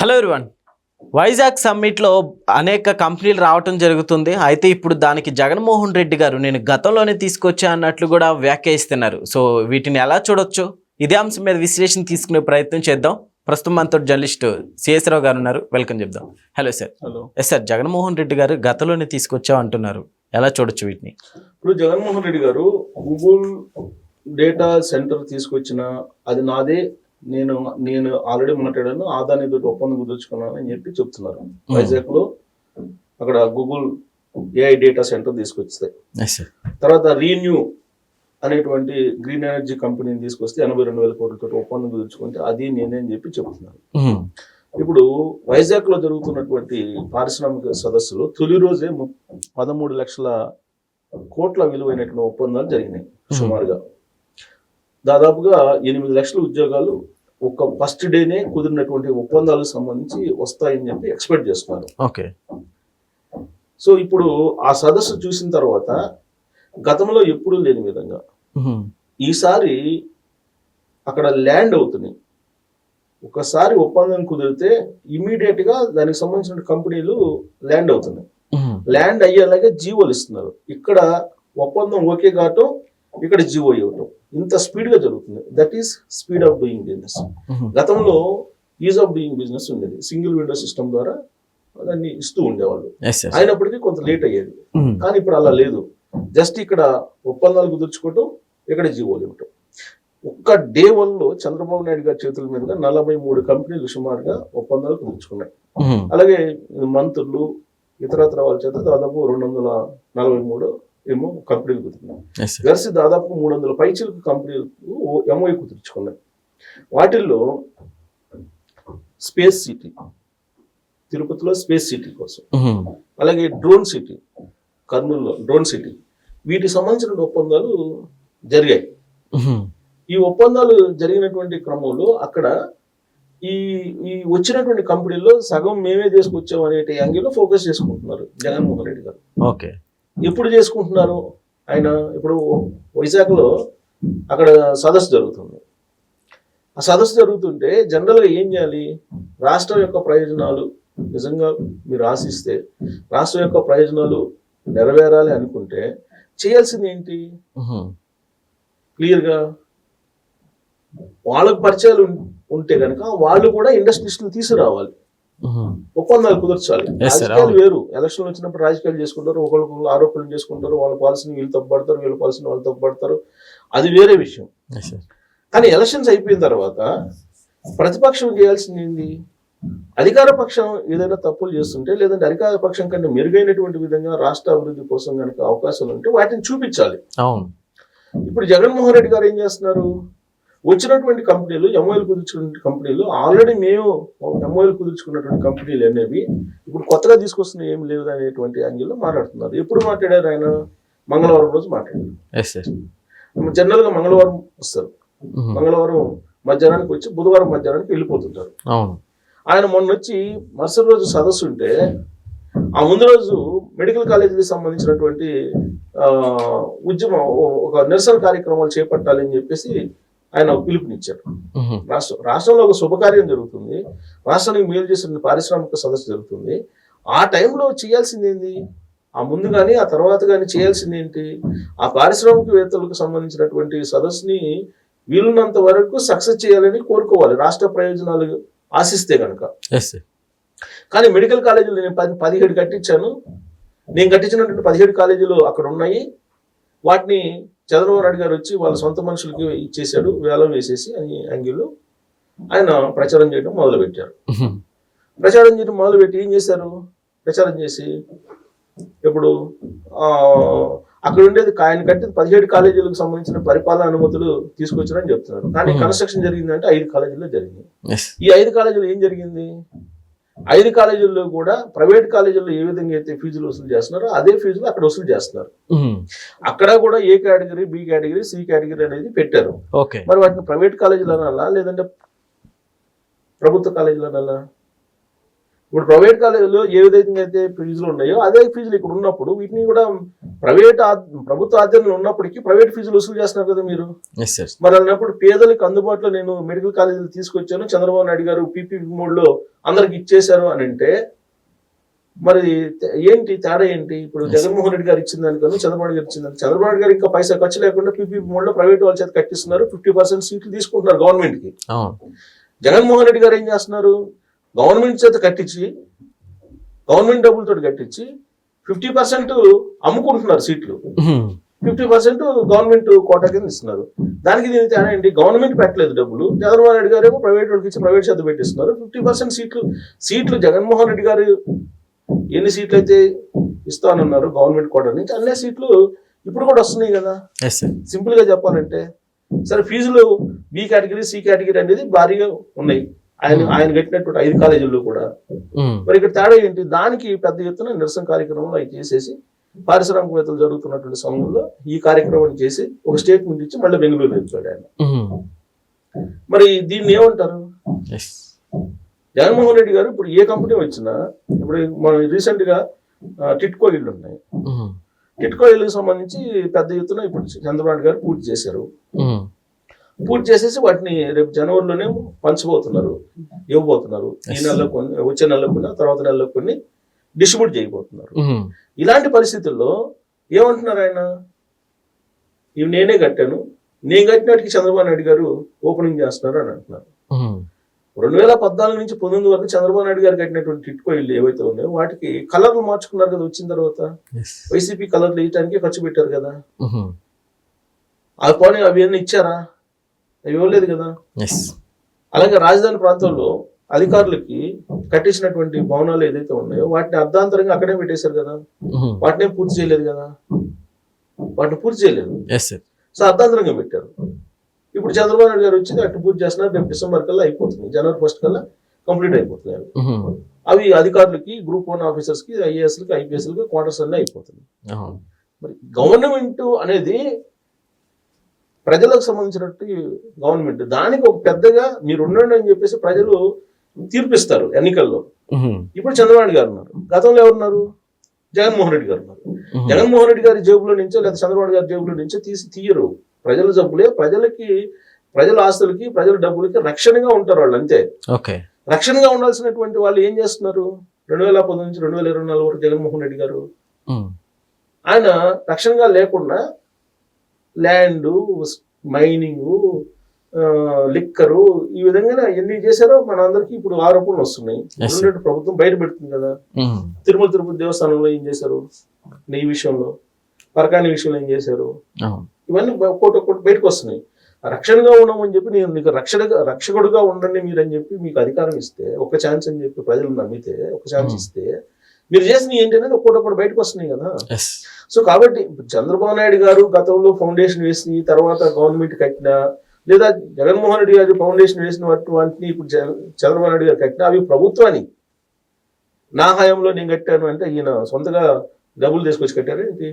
Hello everyone. Vizag సమ్మిట్లో అనేక కంపెనీలు రావటం జరుగుతుంది. అయితే ఇప్పుడు దానికి జగన్మోహన్ రెడ్డి గారు నేను గతంలోనే తీసుకొచ్చా అన్నట్లు కూడా వ్యాఖ్యానిస్తున్నారు. సో వీటిని ఎలా చూడొచ్చు, ఇదే అంశం మీద విశ్లేషణ తీసుకునే ప్రయత్నం చేద్దాం. ప్రస్తుతం మనతో జర్నలిస్ట్ సిఎస్ రావు గారు ఉన్నారు. వెల్కమ్ చెప్దాం. Hello sir. Hello. Yes sir, Jaganmohan Reddy గారు గతంలోనే తీసుకొచ్చా అంటున్నారు, ఎలా చూడొచ్చు వీటిని? ఇప్పుడు జగన్మోహన్ రెడ్డి గారు గూగుల్ డేటా సెంటర్ తీసుకొచ్చిన అది నాదే, నేను ఆల్రెడీ మాట్లాడాను, ఆదాని తోటి ఒప్పందం కుదుర్చుకున్నాను అని చెప్పి చెప్తున్నారు. వైజాగ్ లో అక్కడ గూగుల్ ఏఐ డేటా సెంటర్ తీసుకొస్తాయి. తర్వాత రీన్యూ అనేటువంటి గ్రీన్ ఎనర్జీ కంపెనీని తీసుకొస్తే 82,000 కోట్లతో ఒప్పందం కుదుర్చుకుంటే అది నేనే అని చెప్పి చెప్తున్నారు. ఇప్పుడు వైజాగ్ లో జరుగుతున్నటువంటి పారిశ్రామిక సదస్సులో తొలి రోజే 13 లక్షల కోట్ల విలువైనటువంటి ఒప్పందాలు జరిగినాయి. సుమారుగా దాదాపుగా 8 లక్షల ఉద్యోగాలు ఒక ఫస్ట్ డేనే కుదిరినటువంటి ఒప్పందాలకు సంబంధించి వస్తాయని చెప్పి ఎక్స్పెక్ట్ చేస్తున్నారు. ఓకే. సో ఇప్పుడు ఆ సదస్సు చూసిన తర్వాత గతంలో ఎప్పుడూ లేని విధంగా ఈసారి అక్కడ ల్యాండ్ అవుతున్నాయి. ఒకసారి ఒప్పందం కుదిరితే ఇమీడియట్ గా దానికి సంబంధించిన కంపెనీలు ల్యాండ్ అవుతున్నాయి. ల్యాండ్ అయ్యేలాగే జీవోలు ఇస్తున్నారు. ఇక్కడ ఒప్పందం ఓకే కావటం, ఇక్కడ జీవో ఇవ్వటం, ఇంత స్పీడ్ గా జరుగుతుంది. That is speed of doing business. గతంలో ఈజ్ ఆఫ్ డూయింగ్ బిజినెస్ ఉండేది, సింగిల్ విండో సిస్టమ్ ద్వారా దాన్ని ఇస్తూ ఉండేవాళ్ళు. అయినప్పటికీ కొంత లేట్ అయ్యేది. కానీ ఇప్పుడు అలా లేదు. జస్ట్ ఇక్కడ ఒప్పందాలు కుదుర్చుకోవటం, ఇక్కడ జీవోలు ఇవ్వటం. ఒక్క డే 1 లో చంద్రబాబు నాయుడు గారి చేతుల మీదుగా 43 కంపెనీలు సుమారుగా ఒప్పందాలు కుదుర్చుకున్నాయి. అలాగే మంత్రులు ఇతరత్ర వాళ్ళ చేత దాదాపు 243 ఏమో కంపెనీలు కుదుర్చుకున్నాయి. కలిసి దాదాపు 300 పైచిలకు కంపెనీలకు ఎంఓయూ కుదుర్చుకున్నాయి. వాటిల్లో స్పేస్ సిటీ, తిరుపతిలో స్పేస్ సిటీ కోసం, అలాగే డ్రోన్ సిటీ, కర్నూలులో డ్రోన్ సిటీ, వీటికి సంబంధించిన ఒప్పందాలు జరిగాయి. ఈ ఒప్పందాలు జరిగినటువంటి క్రమంలో అక్కడ ఈ వచ్చినటువంటి కంపెనీల్లో సగం మేమే తీసుకొచ్చాం అనే యాంగిల్లో ఫోకస్ చేసుకుంటున్నారు జగన్మోహన్ రెడ్డి గారు. ఓకే. ఎప్పుడు చేసుకుంటున్నారు ఆయన? ఇప్పుడు వైజాగ్ లో అక్కడ సదస్సు జరుగుతుంది. ఆ సదస్సు జరుగుతుంటే జనరల్ గా ఏం చేయాలి? రాష్ట్రం యొక్క ప్రయోజనాలు నిజంగా మీరు ఆశిస్తే, రాష్ట్రం యొక్క ప్రయోజనాలు నెరవేరాలి అనుకుంటే చేయాల్సింది ఏంటి? క్లియర్ గా వాళ్ళకు పరిచయాలు ఉంటే కనుక వాళ్ళు కూడా ఇండస్ట్రీస్ని తీసుకురావాలి, ఒప్పందాలు కుదర్చాలి. రాజకీయాలు వేరు. ఎలక్షన్లు వచ్చినప్పుడు రాజకీయాలు చేసుకుంటారు, ఒకరికి ఆరోపణలు చేసుకుంటారు, వాళ్ళ పాలసీని వీళ్ళు తప్పుపడతారు, వీళ్ళ పాలసీని వాళ్ళు తప్పుపడతారు, అది వేరే విషయం. కానీ ఎలక్షన్స్ అయిపోయిన తర్వాత ప్రతిపక్షం చేయాల్సింది ఏంటి? అధికార పక్షం ఏదైనా తప్పులు చేస్తుంటే, లేదంటే అధికార పక్షం కంటే మెరుగైనటువంటి విధంగా రాష్ట్ర అభివృద్ధి కోసం కనుక అవకాశాలు ఉంటే వాటిని చూపించాలి. ఇప్పుడు జగన్మోహన్ రెడ్డి గారు ఏం చేస్తున్నారు? వచ్చినటువంటి కంపెనీలు, ఎంఓఎల్ కుదుర్చుకున్న కంపెనీలు, ఆల్రెడీ మేము ఎంఓఎల్ కుదుర్చుకున్నటువంటి కంపెనీలు అనేవి ఇప్పుడు కొత్తగా తీసుకొస్తున్న ఏం లేదు అనేటువంటి యాంగిల్లో మాట్లాడుతున్నారు. ఎప్పుడు మాట్లాడారు ఆయన? మంగళవారం రోజు మాట్లాడారు. జనరల్ గా మంగళవారం వస్తారు, మంగళవారం మధ్యాహ్నానికి వచ్చి బుధవారం మధ్యాహ్నానికి వెళ్ళిపోతుంటారు. ఆయన మొన్న వచ్చి మరుసటి రోజు సదస్సు ఉంటే ఆ ముందు రోజు మెడికల్ కాలేజీకి సంబంధించినటువంటి ఉద్యమం, ఒక నిరసన కార్యక్రమాలు చేపట్టాలని చెప్పేసి ఆయన పిలుపునిచ్చారు. రాష్ట్రంలో ఒక శుభకార్యం జరుగుతుంది, రాష్ట్రానికి మేలు చేసిన పారిశ్రామిక సదస్సు జరుగుతుంది. ఆ టైంలో చేయాల్సింది ఏంది? ఆ ముందు కానీ ఆ తర్వాత కానీ చేయాల్సింది ఏంటి? ఆ పారిశ్రామికవేత్తలకు సంబంధించినటువంటి సదస్సుని వీలున్నంత వరకు సక్సెస్ చేయాలని కోరుకోవాలి, రాష్ట్ర ప్రయోజనాలు ఆశిస్తే కనుక. కానీ మెడికల్ కాలేజీలు నేను 17 కట్టించాను, నేను కట్టించినటువంటి 17 కాలేజీలు అక్కడ ఉన్నాయి, వాటిని చంద్రబాబు నాయుడు గారు వచ్చి వాళ్ళ సొంత మనుషులకి ఇచ్చేసాడు, వేలం వేసేసి అని యాంగిల్లో ఆయన ప్రచారం చేయడం మొదలుపెట్టారు. ప్రచారం చేయడం మొదలుపెట్టి ఏం చేశారు? ప్రచారం చేసి ఇప్పుడు అక్కడ ఉండేది ఆయన కట్టిన 17 కాలేజీలకు సంబంధించిన పరిపాలన అనుమతులు తీసుకొచ్చారని చెప్తున్నారు. కానీ కన్స్ట్రక్షన్ జరిగిందంటే 5 కాలేజీల్లో జరిగింది. ఈ 5 కాలేజీలు ఏం జరిగింది? 5 కాలేజీల్లో కూడా ప్రైవేట్ కాలేజీల్లో ఏ విధంగా అయితే ఫీజులు వసూలు చేస్తున్నారో అదే ఫీజులు అక్కడ వసూలు చేస్తున్నారు. అక్కడ కూడా A category, B category, C category అనేది పెట్టారు. మరి వాటిని ప్రైవేట్ కాలేజీలు అనాలా, లేదంటే ప్రభుత్వ కాలేజీలు అనాలా? ఇప్పుడు ప్రైవేట్ కాలేజీలో ఏ విధంగా అయితే ఫీజులు ఉన్నాయో అదే ఫీజులు ఇక్కడ ఉన్నప్పుడు వీటిని కూడా ప్రభుత్వ ఆధ్వర్యంలో ఉన్నప్పటికీ ప్రైవేట్ ఫీజులు వసూలు చేస్తున్నారు కదా మీరు. మరి అన్నప్పుడు పేదలకు అందుబాటులో నేను మెడికల్ కాలేజీలు తీసుకొచ్చాను, చంద్రబాబు నాయుడు గారు పీపీపీ మోడ్లో అందరికి ఇచ్చేశారు అని అంటే మరి ఏంటి తేడా ఏంటి? ఇప్పుడు జగన్మోహన్ రెడ్డి గారు ఇచ్చిన దానికన్నా చంద్రబాబు నాయుడు గారు ఇచ్చిన దానికి, చంద్రబాబు నాయుడు గారు ఇంకా పైసా ఖర్చు లేకుండా పీపీపీ మోడ్లో ప్రైవేట్ వాళ్ళ చేత కట్టిస్తున్నారు, 50% సీట్లు తీసుకుంటున్నారు గవర్నమెంట్ కి. జగన్మోహన్ రెడ్డి గారు ఏం చేస్తున్నారు? గవర్నమెంట్ చేత కట్టించి, గవర్నమెంట్ డబ్బులతో కట్టించి 50% అమ్ముకుంటున్నారు సీట్లు, 50% గవర్నమెంట్ కోటా కింద ఇస్తున్నారు. దానికి దీనికి తేడా ఏంటి? గవర్నమెంట్ పెట్టలేదు డబ్బులు, జగన్మోహన్ రెడ్డి గారు ఏమో ప్రైవేట్ వాళ్ళకి ఇచ్చి ప్రైవేట్ చేత పెట్టిస్తున్నారు. 50% సీట్లు జగన్మోహన్ రెడ్డి గారు ఎన్ని సీట్లు అయితే ఇస్తానన్నారు గవర్నమెంట్ కోటా నుంచి అన్ని సీట్లు ఇప్పుడు కూడా వస్తున్నాయి కదా. సింపుల్ గా చెప్పాలంటే సరే ఫీజులు బి కేటగిరీ సి కేటగిరీ అనేది భారీగా ఉన్నాయి ఆయన కట్టినటువంటి 5 కాలేజీల్లో కూడా. మరి ఇక్కడ తేడా ఏంటి? దానికి పెద్ద ఎత్తున నిరసన కార్యక్రమంలో అవి చేసేసి పారిశ్రామికవేత్తలు జరుగుతున్నటువంటి సమయంలో ఈ కార్యక్రమం చేసి ఒక స్టేట్మెంట్ ఇచ్చి మళ్ళీ బెంగళూరు వెళ్ళిపోయాడు ఆయన. మరి దీన్ని ఏమంటారు? జగన్మోహన్ రెడ్డి గారు ఇప్పుడు ఏ కంపెనీ వచ్చినా, ఇప్పుడు మనం రీసెంట్ గా టిట్కో ఇళ్ళు ఉన్నాయి, టిట్కో ఇళ్ళకి సంబంధించి పెద్ద ఎత్తున ఇప్పుడు చంద్రబాబు గారు పూర్తి చేశారు. పూర్తి చేసేసి వాటిని రేపు జనవరిలోనే పంచబోతున్నారు, ఇవ్వబోతున్నారు. ఈ నెలలో కొన్ని, వచ్చే నెలలో కొన్ని, తర్వాత నెలలో కొన్ని డిస్ట్రిబ్యూట్ చేయబోతున్నారు. ఇలాంటి పరిస్థితుల్లో ఏమంటున్నారు ఆయన? ఇవి నేనే కట్టాను, నేను కట్టినట్టుకి చంద్రబాబు నాయుడు గారు ఓపెనింగ్ చేస్తున్నారు అని అంటున్నారు. 2014 నుంచి 19 వరకు చంద్రబాబు నాయుడు గారు కట్టినటువంటి టిట్కో ఇళ్ళు ఏవైతే ఉన్నాయో వాటికి కలర్లు మార్చుకున్నారు కదా. వచ్చిన తర్వాత వైసీపీ కలర్లు వేయటానికి ఖర్చు పెట్టారు కదా. ఆ పోనీ అవి అన్నీ ఇచ్చారా? అవి ఇవ్వలేదు కదా. అలాగే రాజధాని ప్రాంతంలో అధికారులకి కట్టించినటువంటి భవనాలు ఏదైతే ఉన్నాయో వాటిని అర్ధాంతరంగా అక్కడే పెట్టేశారు కదా. వాటిని పూర్తి చేయలేదు కదా, వాటిని పూర్తి చేయలేదు. సో అర్ధాంతరంగా పెట్టారు. ఇప్పుడు చంద్రబాబు నాయుడు గారు వచ్చి అటు పూర్తి చేస్తున్నారు. రేపు డిసెంబర్ కల్లా అయిపోతుంది, జనవరి 1 కల్లా కంప్లీట్ అయిపోతుంది. అవి అధికారులకి, గ్రూప్ 1 ఆఫీసర్స్ కి, ఐఏఎస్లకి, ఐపీఎస్లకి క్వార్టర్స్ అన్నీ అయిపోతుంది. మరి గవర్నమెంట్ అనేది ప్రజలకు సంబంధించినట్టు గవర్నమెంట్, దానికి ఒక పెద్దగా మీరు ఉండండి అని చెప్పేసి ప్రజలు తీర్పిస్తారు ఎన్నికల్లో. ఇప్పుడు చంద్రబాబు గారు ఉన్నారు, గతంలో ఎవరున్నారు? జగన్మోహన్ రెడ్డి గారు ఉన్నారు. జగన్మోహన్ రెడ్డి గారి జేబులో నుంచో లేదా చంద్రబాబు గారి జేబులో నుంచో తీయరు. ప్రజల జబ్బులే, ప్రజలకి, ప్రజల ఆస్తులకి, ప్రజల డబ్బులకి రక్షణగా ఉంటారు వాళ్ళు, అంతే. రక్షణగా ఉండాల్సినటువంటి వాళ్ళు ఏం చేస్తున్నారు? 2019 నుంచి 2024 వరకు జగన్మోహన్ రెడ్డి గారు ఆయన రక్షణగా లేకుండా ల్యాండ్, మైనింగ్, లిక్కరు, ఈ విధంగా ఎన్ని చేశారో మన అందరికి ఇప్పుడు ఆరోపణలు వస్తున్నాయి. ప్రభుత్వం బయట పెడుతుంది కదా. తిరుమల తిరుపతి దేవస్థానంలో ఏం చేశారు, నెయ్యి విషయంలో, పరకాని విషయంలో ఏం చేశారు, ఇవన్నీ ఒక్కొక్కటి బయటకు వస్తున్నాయి. రక్షణగా ఉన్నామని చెప్పి నేను మీకు రక్షకుడుగా ఉండండి మీరు అని చెప్పి మీకు అధికారం ఇస్తే, ఒక ఛాన్స్ అని చెప్పి ప్రజలు నమ్మితే, ఒక ఛాన్స్ ఇస్తే మీరు చేసిన ఏంటి అనేది ఒక్కొక్కటి బయటకు వస్తున్నాయి కదా. సో కాబట్టి చంద్రబాబు నాయుడు గారు గతంలో ఫౌండేషన్ వేసి తర్వాత గవర్నమెంట్ కట్టినా, లేదా జగన్మోహన్ రెడ్డి గారు ఫౌండేషన్ వేసిన వాటిని ఇప్పుడు చంద్రబాబు నాయుడు గారు కట్టినా అవి ప్రభుత్వాన్ని, నా హయాంలో నేను కట్టాను అంటే ఈయన సొంతగా డబ్బులు తీసుకొచ్చి కట్టారు ఏంటి?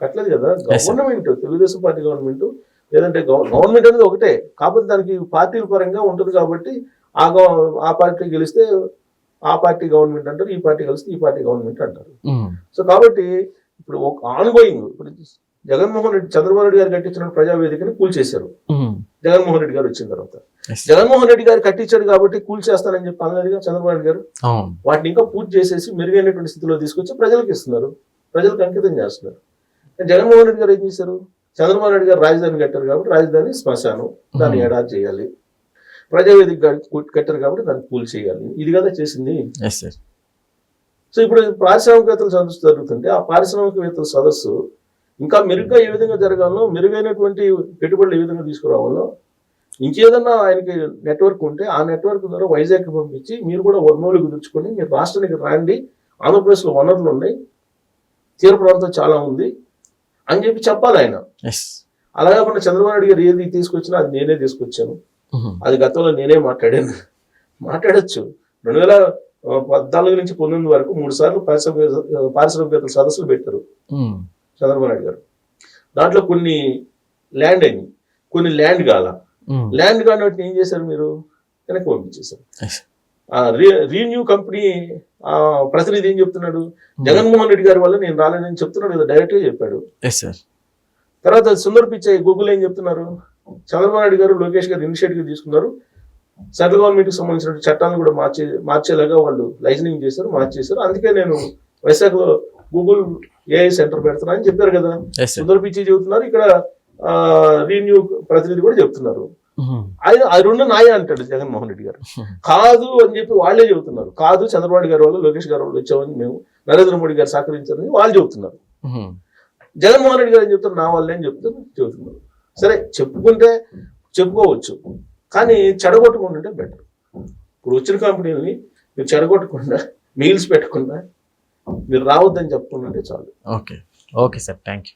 కట్టలేదు కదా. గవర్నమెంట్, తెలుగుదేశం పార్టీ గవర్నమెంట్, లేదంటే గవర్నమెంట్ అనేది ఒకటే, కాకపోతే దానికి పార్టీల పరంగా ఉంటుంది కాబట్టి ఆ పార్టీ గెలిస్తే ఆ పార్టీ గవర్నమెంట్ అంటారు, ఈ పార్టీ గెలిస్తే ఈ పార్టీ గవర్నమెంట్ అంటారు. సో కాబట్టి ఇప్పుడు ఒక ఆన్గోయింగ్, ఇప్పుడు జగన్మోహన్ రెడ్డి, చంద్రబాబు నాయుడు గారు కట్టించిన ప్రజావేదికని కూల్చేశారు జగన్మోహన్ రెడ్డి గారు వచ్చిన తర్వాత. జగన్మోహన్ రెడ్డి గారు కట్టించాడు కాబట్టి కూల్చేస్తానని చెప్పి అన్నదిగా చంద్రబాబు నాయుడు గారు. వాటిని ఇంకా పూర్తి చేసేసి మెరుగైనటువంటి స్థితిలో తీసుకొచ్చి ప్రజలకు ఇస్తున్నారు, ప్రజలకు అంకితం చేస్తున్నారు. జగన్మోహన్ రెడ్డి గారు ఏం చేశారు? చంద్రబాబు నాయుడు గారు రాజధాని కట్టారు కాబట్టి రాజధాని శ్మశానం, దాన్ని ఏడాది చేయాలి. ప్రజావేదిక కట్టారు కాబట్టి దాన్ని కూల్ చేయాలి. ఇది కదా చేసింది. సో ఇప్పుడు పారిశ్రామికవేత్తల సదస్సు జరుగుతుంటే ఆ పారిశ్రామికవేత్తల సదస్సు ఇంకా మెరుగ్గా ఏ విధంగా జరగాలో, మెరుగైనటువంటి పెట్టుబడులు ఏ విధంగా తీసుకురావాలో, ఇంకేదన్నా ఆయనకి నెట్వర్క్ ఉంటే ఆ నెట్వర్క్ ద్వారా వైజాగ్ పంపించి మీరు కూడా వర్మోలు కుదుర్చుకొని మీరు రాష్ట్రానికి రండి, ఆంధ్రప్రదేశ్లో వనరులు ఉన్నాయి, తీర ప్రాంతం చాలా ఉంది అని చెప్పి చెప్పాలి ఆయన. అలా కాకుండా చంద్రబాబు నాయుడు గారు ఏది తీసుకొచ్చినా అది నేనే తీసుకొచ్చాను, అది గతంలో నేనే మాట్లాడచ్చు. 2014 నుంచి 19 వరకు 3 సార్లు పారిశ్రామికవేత్తల సదస్సులు పెట్టారు చంద్రబాబు నాయుడు గారు. దాంట్లో కొన్ని ల్యాండ్ అయినాయి, కొన్ని ల్యాండ్ కాల. ల్యాండ్ కాని వాటిని ఏం చేశారు? మీరు వెనక్కి పంపించేశారు. రీన్యూ కంపెనీ ప్రతినిధి ఏం చెప్తున్నాడు, జగన్మోహన్ రెడ్డి గారి వల్ల నేను రాలేనని చెప్తున్నాడు కదా, డైరెక్ట్ గా చెప్పాడు. Yes sir. తర్వాత సుందర్ పిచ్చై గూగుల్ ఏం చెప్తున్నారు, చంద్రబాబు నాయుడు గారు లోకేష్ గారు ఇనిషియేటివ్ తీసుకున్నారు, సెంట్రల్ గవర్నమెంట్ కి సంబంధించిన చట్టాలను కూడా మార్చేలాగా వాళ్ళు లైజనింగ్ చేశారు, మార్చేశారు, అందుకే నేను వైజాగ్లో గూగుల్ ఏఐ సెంటర్ పెడుతున్నా అని చెప్పారు కదా. సుందర్ పిచ్చై చెబుతున్నారు, ఇక్కడ రీన్యూ ప్రతినిధి కూడా చెప్తున్నారు. ఆయన ఆ రెండు నాయ అంటాడు జగన్మోహన్ రెడ్డి గారు. కాదు అని చెప్పి వాళ్ళే చెబుతున్నారు, కాదు చంద్రబాబు గారి వాళ్ళు లోకేష్ గారి వాళ్ళు వచ్చామని, మేము నరేంద్ర మోడీ గారు సహకరించారని వాళ్ళు చెబుతున్నారు. జగన్మోహన్ రెడ్డి గారు ఏం చెప్తారు, నా వాళ్ళే అని చెబుతున్నారు. సరే చెప్పుకుంటే చెప్పుకోవచ్చు, కానీ చెడగొట్టకుండా బెటర్. ఇప్పుడు వచ్చిన కంపెనీలని మీరు చెడగొట్టకుండా, మెయిల్స్ పెట్టకుండా మీరు రావద్దని చెప్పుకుంటే చాలు. Okay okay sir, thank you.